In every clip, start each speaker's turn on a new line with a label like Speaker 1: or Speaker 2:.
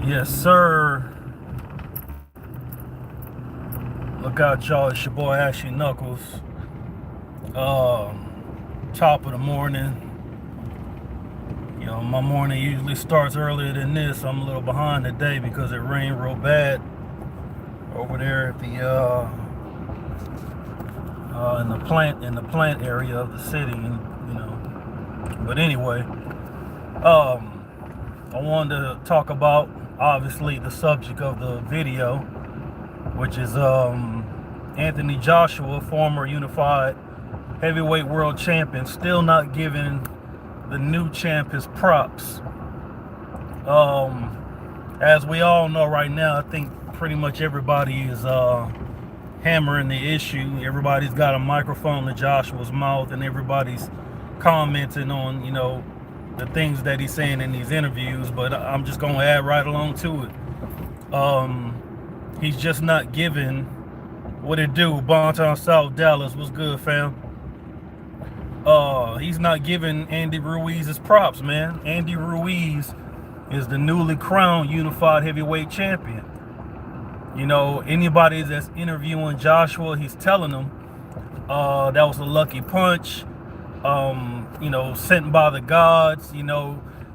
Speaker 1: Yes, sir. Look out, y'all. It's your boy Ashley Knuckles. Top of the morning. You know, my morning usually starts earlier than this. I'm a little behind today because it rained real bad over there at the in the plant area of the city, and But anyway, I wanted to talk about obviously the subject of the video, which is Anthony Joshua, former unified heavyweight world champion, still not giving the new champ his props. As we all know right now, I think pretty much everybody is hammering the issue. Everybody's got a microphone to Joshua's mouth, and everybody's commenting on, the things that he's saying in these interviews. But I'm just going to add right along to it. He's just not giving what it do. Bontown, South Dallas, what's good, fam? He's not giving Andy Ruiz his props, man. Andy Ruiz is the newly crowned unified heavyweight champion. Anybody that's interviewing Joshua, he's telling them that was a lucky punch, sent by the gods.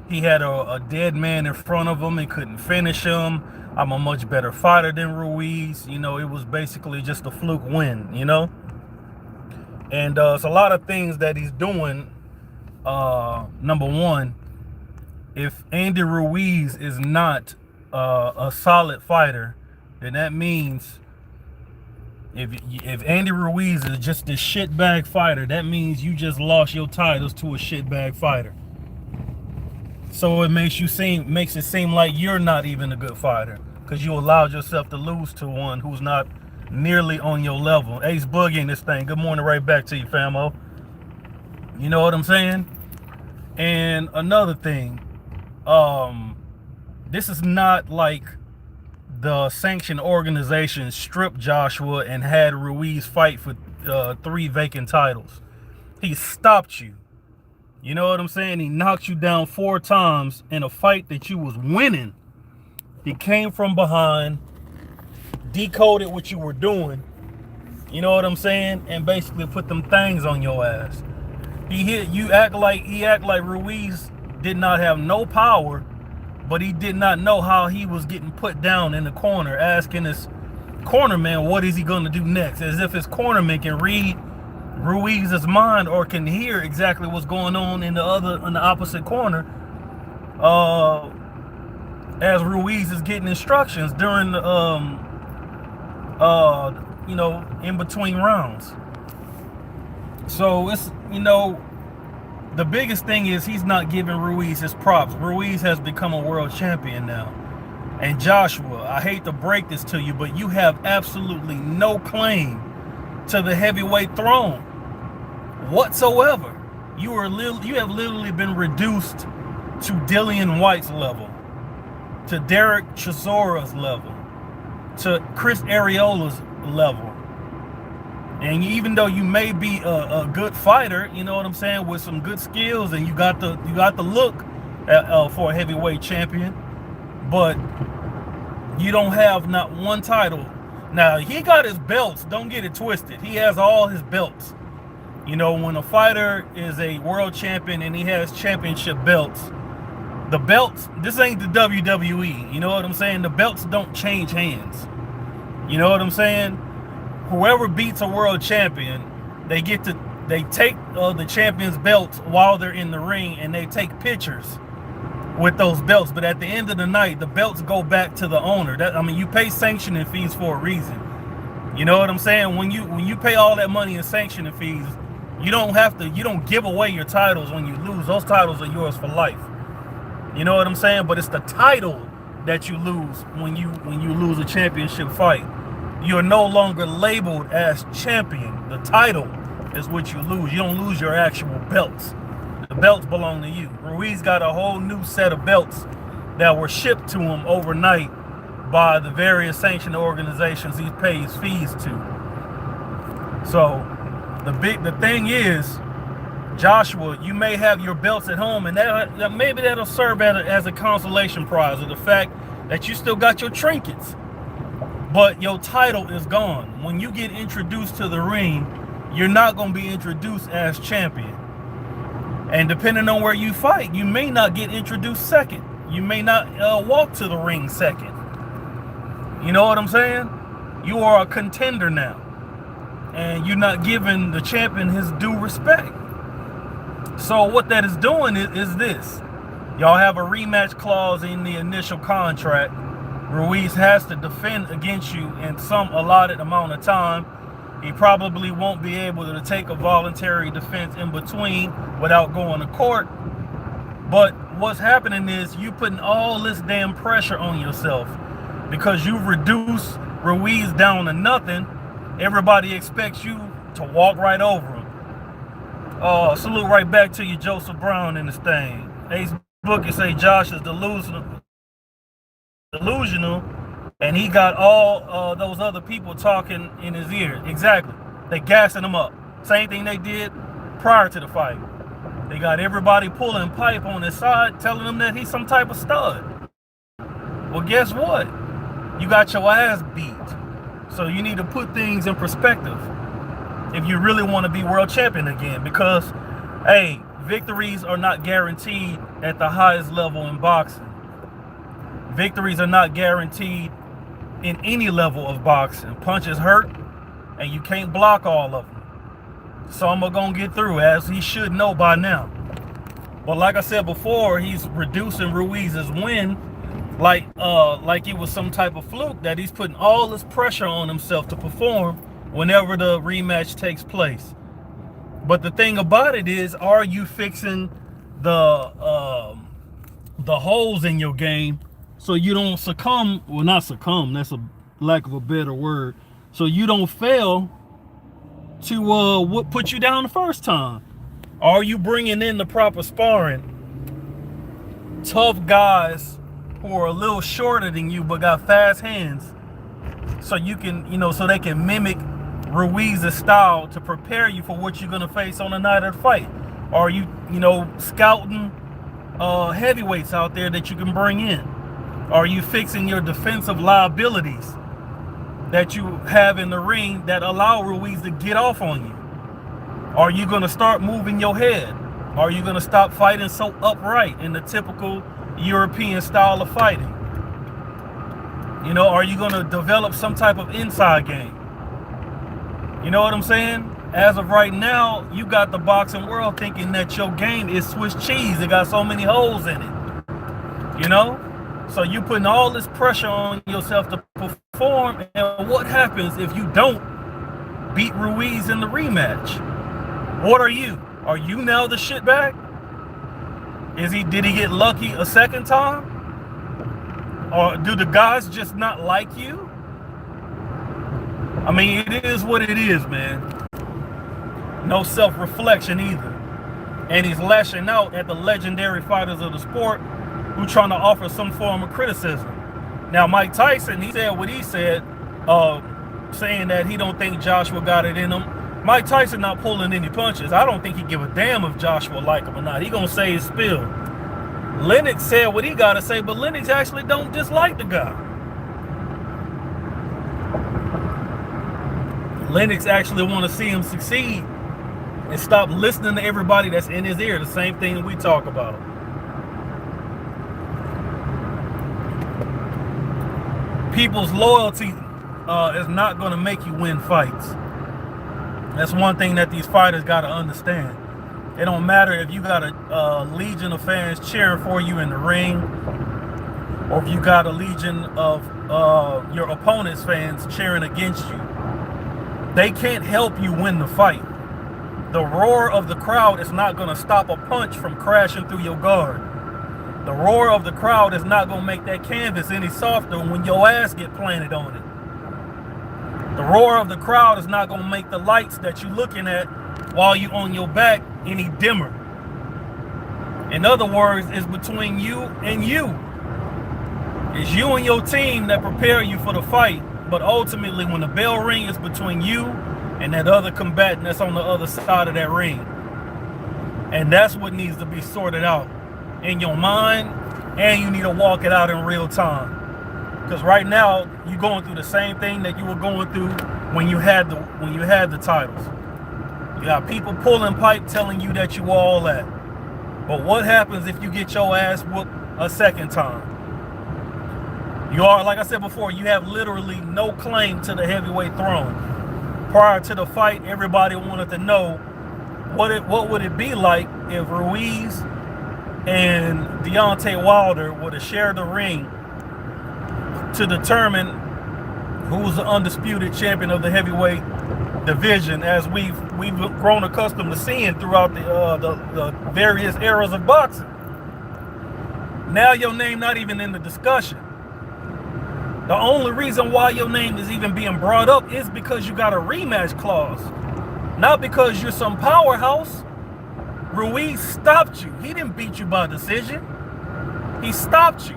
Speaker 1: He had a dead man in front of him and couldn't finish him. I'm a much better fighter than Ruiz. It was basically just a fluke win, And it's a lot of things that he's doing. Number one, if Andy Ruiz is not a solid fighter, then that means if Andy Ruiz is just a shitbag fighter, that means you just lost your titles to a shitbag fighter. So it makes it seem like you're not even a good fighter because you allowed yourself to lose to one who's not nearly on your level. Ace Boogie in this thing. Good morning, right back to you, famo. You know what I'm saying? And another thing, this is not like the sanctioned organization stripped Joshua and had Ruiz fight for 3 vacant titles. He stopped you. You know what I'm saying? He knocked you down 4 times in a fight that you was winning. He came from behind, decoded what you were doing, you know what I'm saying, and basically put them things on your ass. He act like Ruiz did not have no power, but he did not know how he was getting put down in the corner, asking his cornerman what is he going to do next, as if his cornerman can read Ruiz's mind or can hear exactly what's going on in the opposite corner, as Ruiz is getting instructions during the in between rounds. So it's, the biggest thing is he's not giving Ruiz his props. Ruiz has become a world champion now. And Joshua, I hate to break this to you, but you have absolutely no claim to the heavyweight throne whatsoever. You have literally been reduced to Dillian White's level, to Derek Chisora's level, to Chris Ariola's level. And even though you may be a good fighter, you know what I'm saying, with some good skills, and you got the look for a heavyweight champion, but you don't have not one title. Now, he got his belts, don't get it twisted. He has all his belts. When a fighter is a world champion and he has championship belts, the belts, this ain't the WWE, you know what I'm saying? The belts don't change hands. You know what I'm saying? Whoever beats a world champion, they take the champion's belts while they're in the ring, and they take pictures with those belts. But at the end of the night, the belts go back to the owner. You pay sanctioning fees for a reason. You know what I'm saying? When you pay all that money in sanctioning fees, you don't give away your titles when you lose. Those titles are yours for life. You know what I'm saying? But it's the title that you lose when you lose a championship fight. You're no longer labeled as champion. The title is what you lose. You don't lose your actual belts. The belts belong to you. Ruiz got a whole new set of belts that were shipped to him overnight by the various sanctioned organizations he pays fees to. So the thing is, Joshua, you may have your belts at home, and maybe that'll serve as a consolation prize, or the fact that you still got your trinkets, but your title is gone. When you get introduced to the ring, you're not going to be introduced as champion. And depending on where you fight, you may not get introduced second. You may not walk to the ring second. You know what I'm saying? You are a contender now, and you're not giving the champion his due respect. So what that is doing is this. Y'all have a rematch clause in the initial contract. Ruiz has to defend against you in some allotted amount of time. He probably won't be able to take a voluntary defense in between without going to court. But what's happening is you putting all this damn pressure on yourself because you've reduced Ruiz down to nothing. Everybody expects you to walk right over him. Salute right back to you, Joseph Brown, in this thing. Ace Bookie say Josh is delusional, and he got all those other people talking in his ear. Exactly. They gassing him up. Same thing they did prior to the fight. They got everybody pulling pipe on his side, telling him that he's some type of stud. Well, guess what? You got your ass beat. So you need to put things in perspective if you really want to be world champion again. Because, hey, victories are not guaranteed at the highest level in boxing. Victories are not guaranteed in any level of boxing. Punches hurt, and you can't block all of them. Some are going to get through, as he should know by now. But like I said before, he's reducing Ruiz's win like it was some type of fluke, that he's putting all this pressure on himself to perform whenever the rematch takes place. But the thing about it is, are you fixing the holes in your game so you don't succumb? Well, not succumb, that's a lack of a better word. So you don't fail to what put you down the first time. Are you bringing in the proper sparring? Tough guys who are a little shorter than you but got fast hands, so you can, so they can mimic Ruiz's style to prepare you for what you're gonna face on the night of the fight. Are you, scouting heavyweights out there that you can bring in? Are you fixing your defensive liabilities that you have in the ring that allow Ruiz to get off on you? Are you gonna start moving your head? Are you gonna stop fighting so upright in the typical European style of fighting? Are you gonna develop some type of inside game? You know what I'm saying? As of right now, you got the boxing world thinking that your game is Swiss cheese. It got so many holes in it. So you putting all this pressure on yourself to perform, and what happens if you don't beat Ruiz in the rematch? What are you? Are you now the shitbag? Did he get lucky a second time? Or do the guys just not like you? I mean, it is what it is, man. No self-reflection either. And he's lashing out at the legendary fighters of the sport who trying to offer some form of criticism. Now, Mike Tyson, he said what he said, saying that he don't think Joshua got it in him. Mike Tyson not pulling any punches. I don't think he give a damn if Joshua like him or not. He gonna say his spill. Lennox said what he gotta say, but Lennox actually don't dislike the guy. Lennox actually want to see him succeed and stop listening to everybody that's in his ear. The same thing that we talk about. People's loyalty is not going to make you win fights. That's one thing that these fighters got to understand. It don't matter if you got a legion of fans cheering for you in the ring, or if you got a legion of your opponent's fans cheering against you. They can't help you win the fight. The roar of the crowd is not going to stop a punch from crashing through your guard. The roar of the crowd is not going to make that canvas any softer when your ass get planted on it. The roar of the crowd is not going to make the lights that you're looking at while you on your back any dimmer. In other words, it's between you and you. It's you and your team that prepare you for the fight. But ultimately, when the bell rings, it's between you and that other combatant that's on the other side of that ring. And that's what needs to be sorted out in your mind, and you need to walk it out in real time. Because right now you're going through the same thing that you were going through when you had the titles. You got people pulling pipe telling you that you all that. But what happens if you get your ass whooped a second time? You are, like I said before, you have literally no claim to the heavyweight throne. Prior to the fight, everybody wanted to know what would it be like if Ruiz and Deontay Wilder would have shared the ring to determine who's the undisputed champion of the heavyweight division, as we've grown accustomed to seeing throughout the various eras of boxing. Now your name not even in the discussion. The only reason why your name is even being brought up is because you got a rematch clause. Not because you're some powerhouse. Ruiz stopped you. He didn't beat you by decision. He stopped you.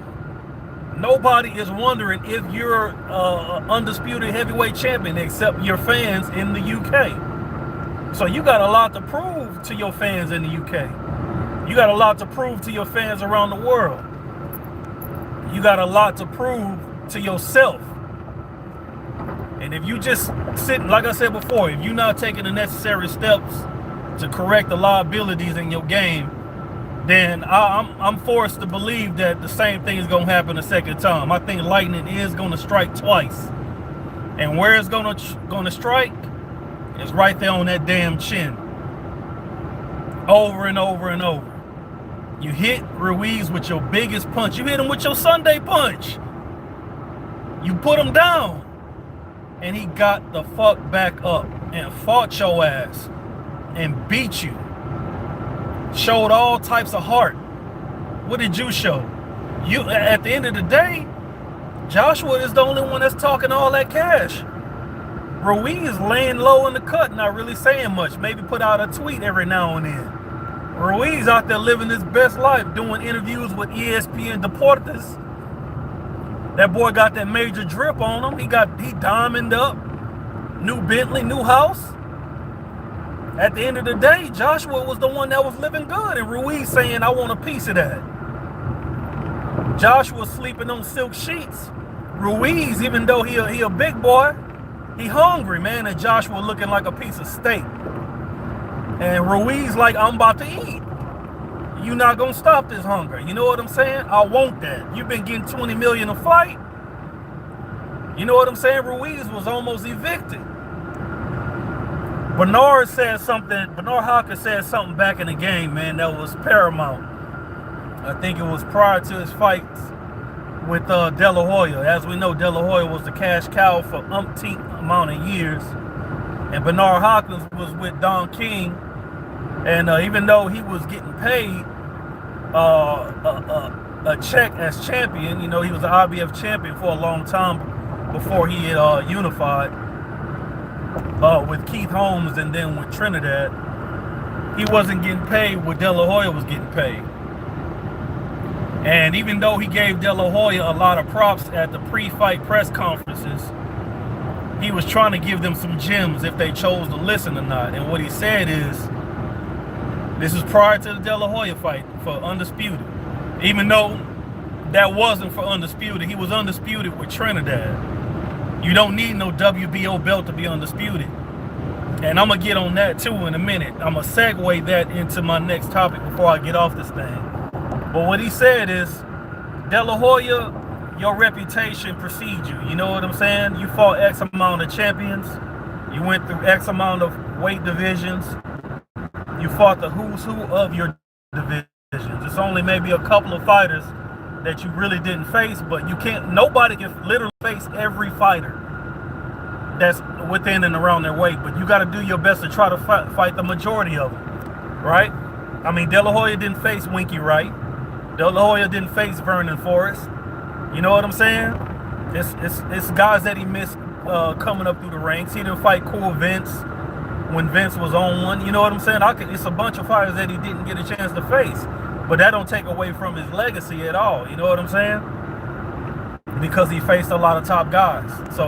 Speaker 1: Nobody is wondering if you're undisputed heavyweight champion except your fans in the UK. So you got a lot to prove to your fans in the UK. You got a lot to prove to your fans around the world. You got a lot to prove to yourself. And if you just sitting, like I said before, if you're not taking the necessary steps to correct the liabilities in your game, then I'm forced to believe that the same thing is going to happen a second time. I think lightning is going to strike twice. And where it's going to strike is right there on that damn chin. Over and over and over. You hit Ruiz with your biggest punch. You hit him with your Sunday punch. You put him down. And he got the fuck back up and fought your ass and beat you. Showed all types of heart. What did you show? You, at the end of the day, Joshua is the only one that's talking all that cash. Ruiz laying low in the cut, not really saying much. Maybe put out a tweet every now and then. Ruiz out there living his best life, doing interviews with ESPN Deportes. That boy got that major drip on him. He diamond up. New Bentley, new house. At the end of the day, Joshua was the one that was living good, and Ruiz saying, I want a piece of that. Joshua sleeping on silk sheets. Ruiz, even though he a big boy, he hungry, man, and Joshua looking like a piece of steak. And Ruiz like, I'm about to eat. You're not going to stop this hunger. You know what I'm saying? I want that. You've been getting $20 million a fight. You know what I'm saying? Ruiz was almost evicted. Bernard Hopkins said something back in the game, man, that was paramount. I think it was prior to his fights with De La Hoya. As we know, De La Hoya was the cash cow for umpteen amount of years. And Bernard Hopkins was with Don King. And even though he was getting paid a check as champion, you know, he was an IBF champion for a long time before he had unified with Keith Holmes and then with Trinidad. He wasn't getting paid what De La Hoya was getting paid. And even though he gave De La Hoya a lot of props at the pre-fight press conferences, he was trying to give them some gems if they chose to listen or not. And what he said is, this is prior to the De La Hoya fight for Undisputed. Even though that wasn't for Undisputed, he was undisputed with Trinidad. You don't need no WBO belt to be undisputed. And I'm going to get on that too in a minute. I'm going to segue that into my next topic before I get off this thing. But what he said is, De La Hoya, your reputation precedes you. You know what I'm saying? You fought X amount of champions. You went through X amount of weight divisions. You fought the who's who of your divisions. It's only maybe a couple of fighters that you really didn't face, but nobody can literally face every fighter that's within and around their weight, but you got to do your best to try to fight the majority of them, right? I mean, De La Hoya didn't face Winky Wright. De La Hoya didn't face Vernon Forrest. You know what I'm saying? It's guys that he missed coming up through the ranks. He didn't fight Cool Vince when Vince was on one. You know what I'm saying? It's a bunch of fighters that he didn't get a chance to face. But that don't take away from his legacy at all. You know what I'm saying? Because he faced a lot of top guys. So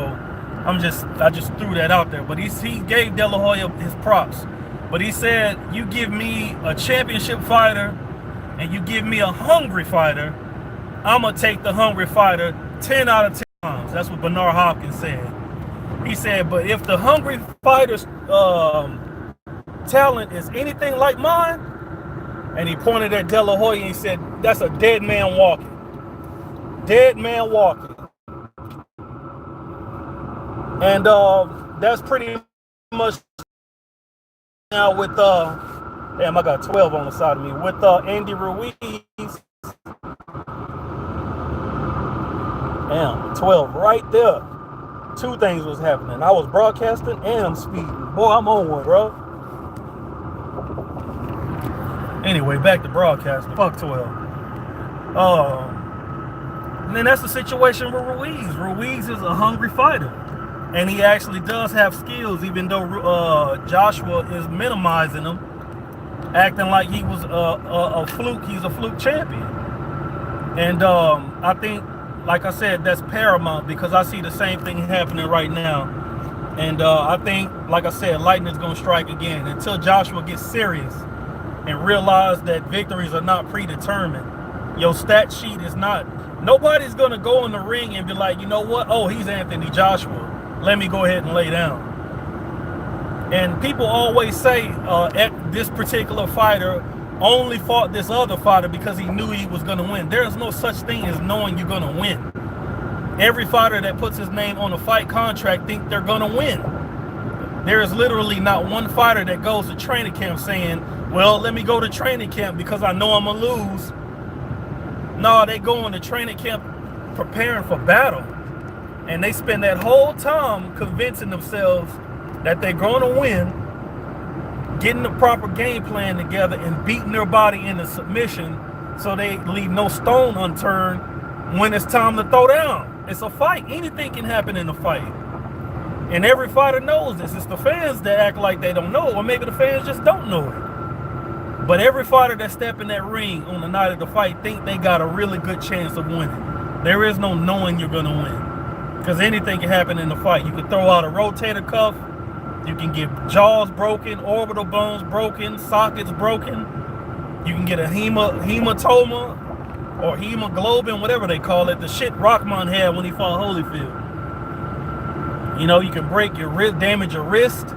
Speaker 1: I just threw that out there. But he gave De La Hoya his props. But he said, you give me a championship fighter and you give me a hungry fighter, I'm going to take the hungry fighter 10 out of 10. Hopkins. That's what Bernard Hopkins said. He said, but if the hungry fighter's talent is anything like mine, and he pointed at De La Hoya and he said, that's a dead man walking. Dead man walking. And that's pretty much now with damn, I got 12 on the side of me. With Andy Ruiz. Damn, 12 right there. Two things was happening. I was broadcasting and I'm speeding. Boy, I'm on one, bro. Anyway, back to broadcasting. Fuck 12. And then that's the situation with Ruiz. Ruiz is a hungry fighter. And he actually does have skills, even though Joshua is minimizing him, acting like he was a fluke. He's a fluke champion. And I think, like I said, that's paramount because I see the same thing happening right now. And I think, like I said, lightning's going to strike again until Joshua gets serious and realize that victories are not predetermined. Your stat sheet is not. Nobody's going to go in the ring and be like, you know what? Oh, he's Anthony Joshua. Let me go ahead and lay down. And people always say this particular fighter only fought this other fighter because he knew he was going to win. There is no such thing as knowing you're going to win. Every fighter that puts his name on a fight contract think they're going to win. There is literally not one fighter that goes to training camp saying, well, let me go to training camp because I know I'm going to lose. No, they go into training camp preparing for battle. And they spend that whole time convincing themselves that they're going to win, getting the proper game plan together and beating their body into submission so they leave no stone unturned when it's time to throw down. It's a fight. Anything can happen in a fight. And every fighter knows this. It's the fans that act like they don't know, or maybe the fans just don't know it. But every fighter that step in that ring on the night of the fight think they got a really good chance of winning. There is no knowing you're going to win. Because anything can happen in the fight. You can throw out a rotator cuff. You can get jaws broken, orbital bones broken, sockets broken. You can get a hematoma or hemoglobin, whatever they call it. The shit Rockman had when he fought Holyfield. You know, you can break your wrist, damage your wrist.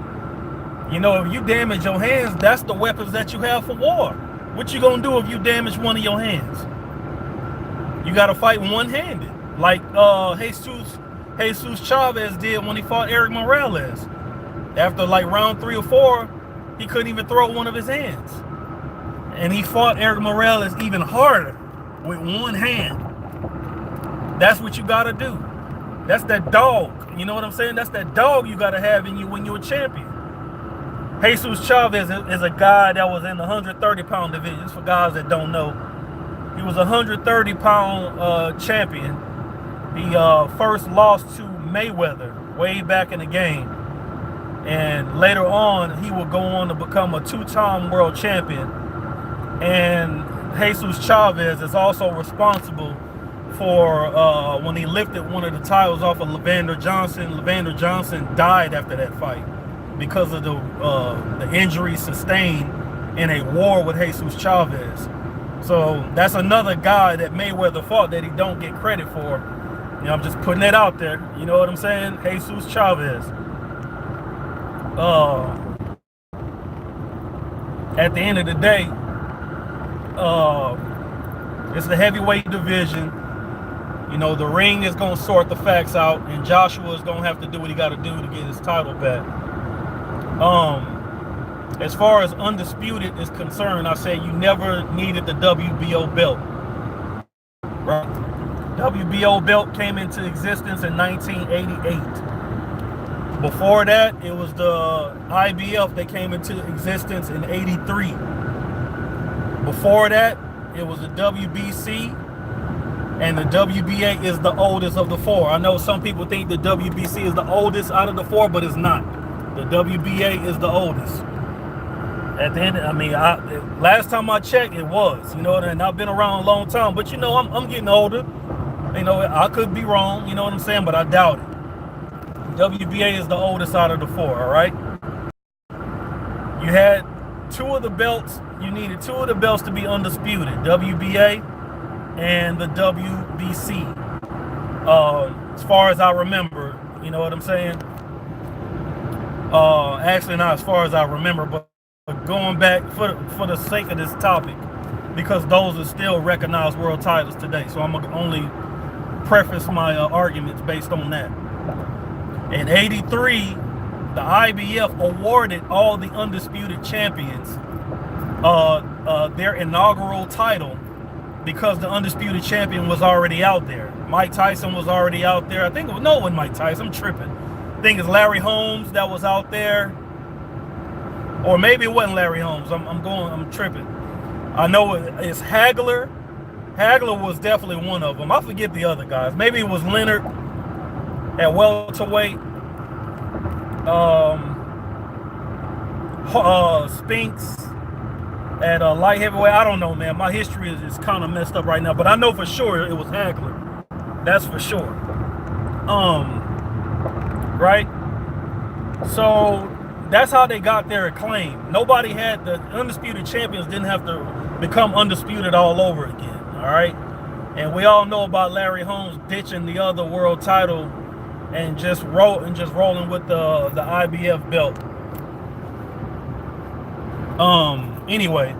Speaker 1: You know, if you damage your hands, that's the weapons that you have for war. What you gonna do if you damage one of your hands? You gotta fight one-handed. Like Jesus Chavez did when he fought Eric Morales. After like round 3 or 4, he couldn't even throw one of his hands. And he fought Eric Morales even harder with one hand. That's what you gotta do. That's that dog. You know what I'm saying? That's that dog you gotta have in you when you're a champion. Jesus Chavez is a guy that was in the 130-pound division. Just for guys that don't know. He was a 130-pound champion. He first lost to Mayweather way back in the game. And later on, he would go on to become a 2-time world champion. And Jesus Chavez is also responsible for when he lifted one of the titles off of Levander Johnson. Levander Johnson died after that fight because of the injuries sustained in a war with Jesus Chavez. So that's another guy that Mayweather fought that he don't get credit for. You know, I'm just putting it out there. You know what I'm saying? Jesus Chavez. At the end of the day, it's the heavyweight division. You know, the ring is going to sort the facts out, and Joshua is going to have to do what he got to do to get his title back. As far as Undisputed is concerned, I say you never needed the WBO belt. Right? WBO belt came into existence in 1988. Before that, it was the IBF that came into existence in 83. Before that, it was the WBC, and the WBA is the oldest of the 4. I know some people think the WBC is the oldest out of the 4, but it's not. The WBA is the oldest. At the end, I mean, last time I checked, it was. You know, and I've been around a long time, but you know, I'm getting older. You know, I could be wrong. You know what I'm saying? But I doubt it. WBA is the oldest out of the 4, all right? You had 2 of the belts. You needed 2 of the belts to be undisputed, WBA and the WBC. As far as I remember, you know what I'm saying? Actually, not as far as I remember, but going back for the sake of this topic, because those are still recognized world titles today. So I'm gonna only preface my arguments based on that. In '83, the IBF awarded all the Undisputed Champions their inaugural title because the Undisputed Champion was already out there. Mike Tyson was already out there. I think it was, no, it wasn't Mike Tyson. I'm tripping. I think it's Larry Holmes that was out there. Or maybe it wasn't Larry Holmes. I'm tripping. I know it's Hagler. Hagler was definitely one of them. I forget the other guys. Maybe it was Leonard at welterweight. Spinks at light heavyweight. I don't know, man. My history is kind of messed up right now, but I know for sure it was Hagler. That's for sure. Right? So that's how they got their acclaim. Nobody had the Undisputed Champions didn't have to become undisputed all over again. All right, and we all know about Larry Holmes ditching the other world title and just rolling with the IBF belt. Anyway,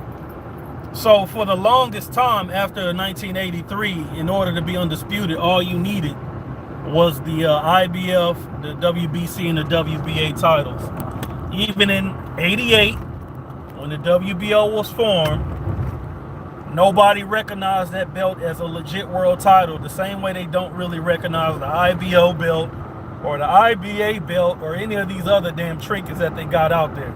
Speaker 1: so for the longest time after 1983, in order to be undisputed, all you needed was the IBF, the WBC, and the WBA titles. Even in '88, when the WBO was formed, nobody recognized that belt as a legit world title, the same way they don't really recognize the IBO belt or the IBA belt or any of these other damn trinkets that they got out there.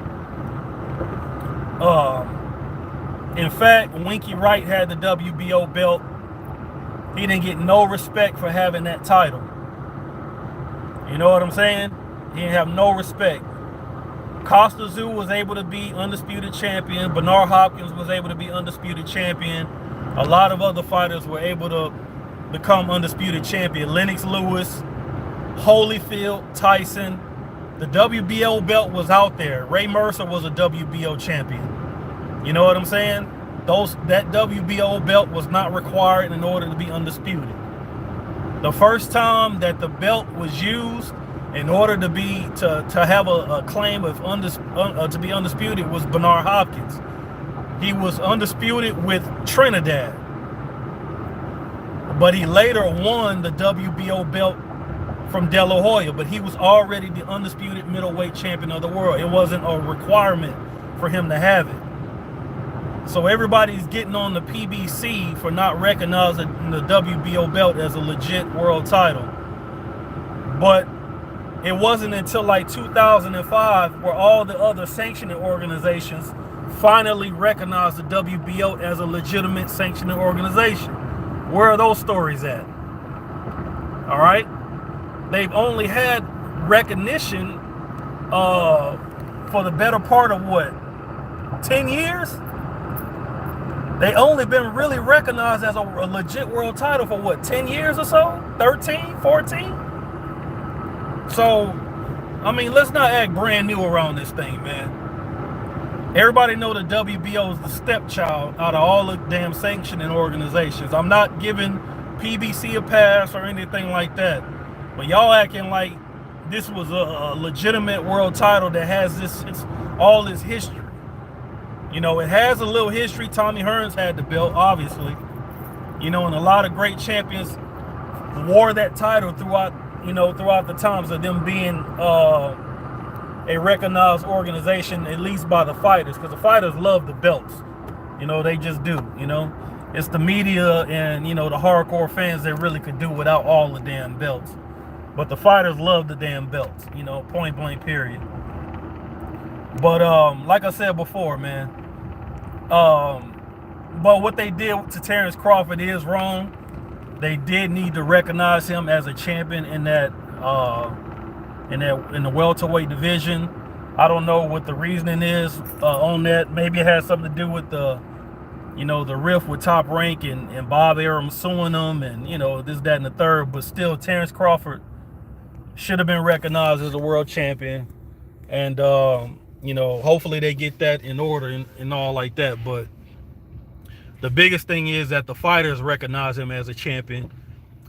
Speaker 1: In fact, Winky Wright had the WBO belt. He didn't get no respect for having that title. You know what I'm saying? He didn't have no respect. Costa Zoo was able to be undisputed champion. Bernard Hopkins was able to be undisputed champion. A lot of other fighters were able to become undisputed champion. Lennox Lewis, Holyfield, Tyson. The WBO belt was out there. Ray Mercer was a WBO champion. You know what I'm saying? That WBO belt was not required in order to be undisputed. The first time that the belt was used in order to have a claim of to be undisputed was Bernard Hopkins. He was undisputed with Trinidad, but he later won the WBO belt from De La Hoya, but he was already the undisputed middleweight champion of the world. It wasn't a requirement for him to have it. So everybody's getting on the PBC for not recognizing the WBO belt as a legit world title. But it wasn't until like 2005 where all the other sanctioning organizations finally recognized the WBO as a legitimate sanctioning organization. Where are those stories at? All right? They've only had recognition for the better part of what? 10 years? They only been really recognized as a legit world title for what, 10 years or so? 13, 14? So, I mean, let's not act brand new around this thing, man. Everybody know the WBO is the stepchild out of all the damn sanctioning organizations. I'm not giving PBC a pass or anything like that. But y'all acting like this was a legitimate world title that has all this history. You know, it has a little history. Tommy Hearns had the belt, obviously. You know, and a lot of great champions wore that title throughout the times of them being a recognized organization, at least by the fighters, because the fighters love the belts. You know, they just do, you know. It's the media and, you know, the hardcore fans that really could do without all the damn belts. But the fighters love the damn belts, you know, point blank, period. But like I said before, man, but what they did to Terrence Crawford is wrong. They did need to recognize him as a champion in the welterweight division. I don't know what the reasoning is on that. Maybe it has something to do with the riff with Top Rank and Bob Arum suing them and, you know, this, that, and the third. But still, Terrence Crawford should have been recognized as a world champion. And, you know, hopefully they get that in order and all like that. But the biggest thing is that the fighters recognize him as a champion.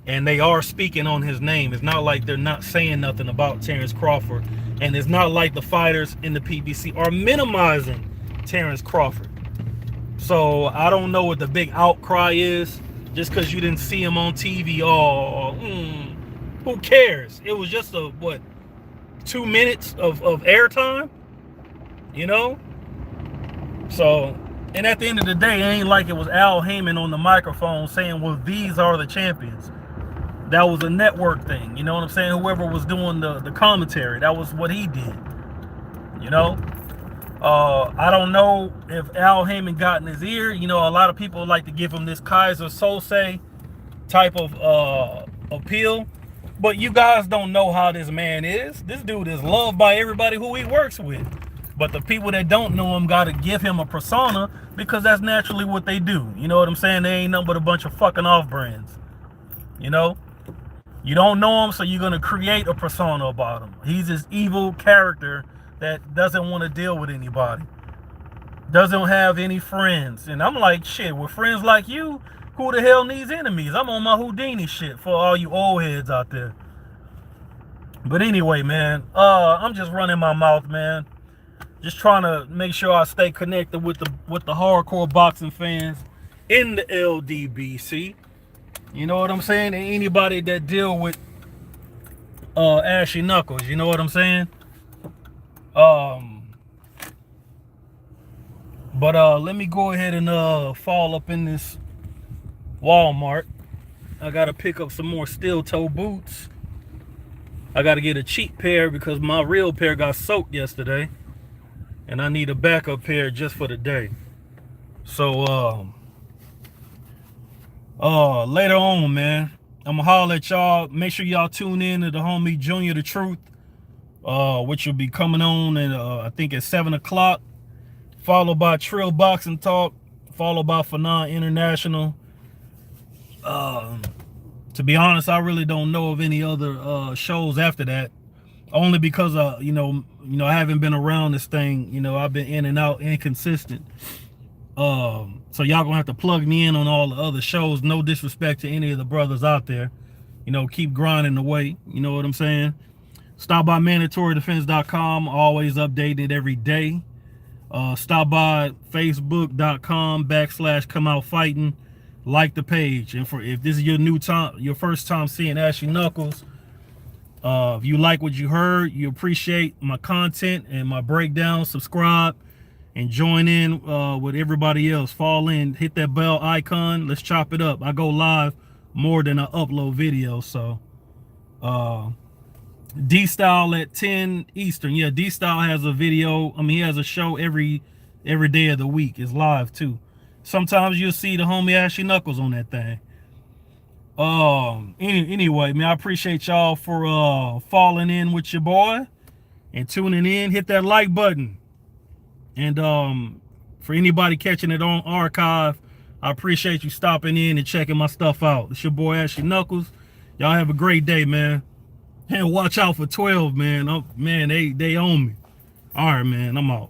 Speaker 1: and they are speaking on his name. It's not like they're not saying nothing about Terrence Crawford, and it's not like the fighters in the PBC are minimizing Terrence Crawford. So I don't know what the big outcry is just because you didn't see him on TV. Who cares? It was just a 2 minutes of airtime, you know. So, and at the end of the day, it ain't like it was Al Heyman on the microphone saying, well, these are the champions. That was a network thing, you know what I'm saying? Whoever was doing the commentary, that was what he did, you know? I don't know if Al Heyman got in his ear. You know, a lot of people like to give him this Kaiser Sose type of appeal. But you guys don't know how this man is. This dude is loved by everybody who he works with. But the people that don't know him got to give him a persona because that's naturally what they do. You know what I'm saying? They ain't nothing but a bunch of fucking off-brands. You know? You don't know him, so you're going to create a persona about him. He's this evil character that doesn't want to deal with anybody. Doesn't have any friends. And I'm like, shit, with friends like you, who the hell needs enemies? I'm on my Houdini shit for all you old heads out there. But anyway, man, I'm just running my mouth, man. Just trying to make sure I stay connected with the hardcore boxing fans in the LDBC. You know what I'm saying? And anybody that deal with ashy knuckles, you know what I'm saying? Let me go ahead and fall up in this Walmart. I gotta pick up some more steel toe boots. I gotta get a cheap pair because my real pair got soaked yesterday, and I need a backup pair just for the day. So later on, man, I'm gonna holler at y'all. Make sure y'all tune in to the homie Junior the Truth, which will be coming on at I think at 7 o'clock, followed by Trill Boxing Talk, followed by Fanon International. To be honest, I really don't know of any other shows after that, only because you know I haven't been around this thing. You know, I've been in and out, inconsistent. So y'all gonna have to plug me in on all the other shows. No disrespect to any of the brothers out there. You know, keep grinding away. You know what I'm saying? Stop by MandatoryDefense.com. Always updated every day. Stop by Facebook.com/ComeOutFighting. Like the page. And if this is your first time seeing Ashy Knuckles, if you like what you heard, you appreciate my content and my breakdown, subscribe and join in with everybody else. Fall in, hit that bell icon. Let's chop it up. I go live more than I upload videos. So D-Style at 10 Eastern. Yeah, D-Style has a video. I mean, he has a show every day of the week. It's live too. Sometimes you'll see the homie Ashy Knuckles on that thing. Anyway, man, I appreciate y'all for falling in with your boy and tuning in. Hit that like button. And for anybody catching it on archive, I appreciate you stopping in and checking my stuff out. It's your boy Ashy Knuckles. Y'all have a great day, man. And watch out for 12, man. Man, they own me. All right, man, I'm out.